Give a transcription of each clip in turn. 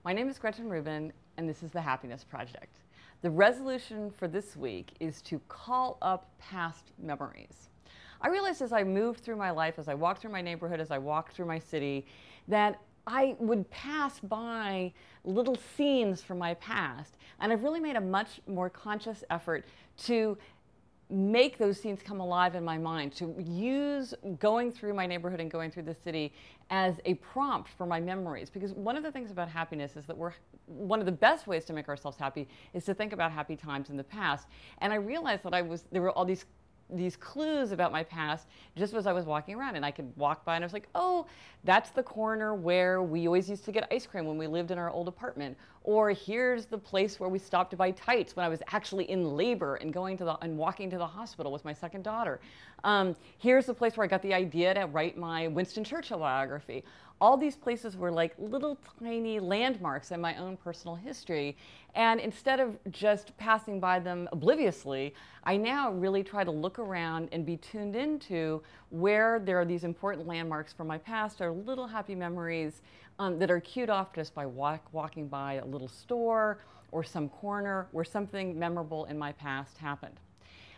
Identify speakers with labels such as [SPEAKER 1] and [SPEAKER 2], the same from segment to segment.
[SPEAKER 1] My name is Gretchen Rubin, and this is the Happiness Project. The resolution for this week is to call up past memories. I realized as I moved through my life, as I walked through my neighborhood, as I walked through my city, that I would pass by little scenes from my past. And I've really made a much more conscious effort to make those scenes come alive in my mind, to use going through my neighborhood and going through the city as a prompt for my memories. Because one of the things about happiness is that one of the best ways to make ourselves happy is to think about happy times in the past. And I realized that there were all these clues about my past just as I was walking around, and I could walk by and I was like, oh, that's the corner where we always used to get ice cream when we lived in our old apartment. Or here's the place where we stopped to buy tights when I was actually in labor and walking to the hospital with my second daughter. Here's the place where I got the idea to write my Winston Churchill biography. All these places were like little tiny landmarks in my own personal history. And instead of just passing by them obliviously, I now really try to look around and be tuned into where there are these important landmarks from my past or little happy memories that are cued off just by walking by a little store or some corner where something memorable in my past happened.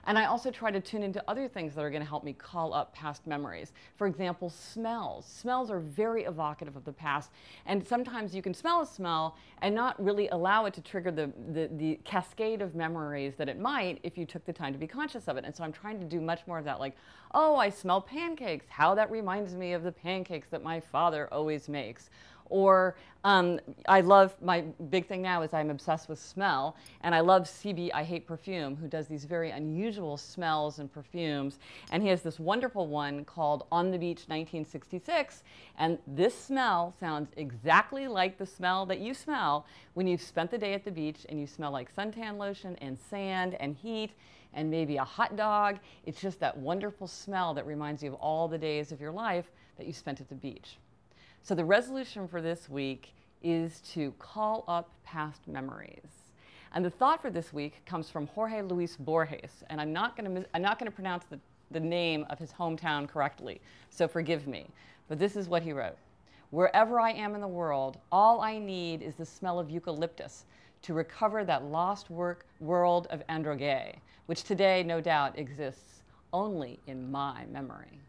[SPEAKER 1] And I also try to tune into other things that are going to help me call up past memories. For example, smells. Smells are very evocative of the past. And sometimes you can smell a smell and not really allow it to trigger the cascade of memories that it might if you took the time to be conscious of it. And so I'm trying to do much more of that, like, oh, I smell pancakes. How that reminds me of the pancakes that my father always makes. Or I love, my big thing now is I'm obsessed with smell, and I love CB I Hate Perfume, who does these very unusual smells and perfumes. And he has this wonderful one called On the Beach 1966, and this smell sounds exactly like the smell that you smell when you've spent the day at the beach and you smell like suntan lotion and sand and heat and maybe a hot dog. It's just that wonderful smell that reminds you of all the days of your life that you spent at the beach. So the resolution for this week is to call up past memories. And the thought for this week comes from Jorge Luis Borges, and I'm not going to pronounce the name of his hometown correctly, so forgive me. But this is what he wrote. Wherever I am in the world, all I need is the smell of eucalyptus to recover that lost world of androgyne, which today, no doubt, exists only in my memory.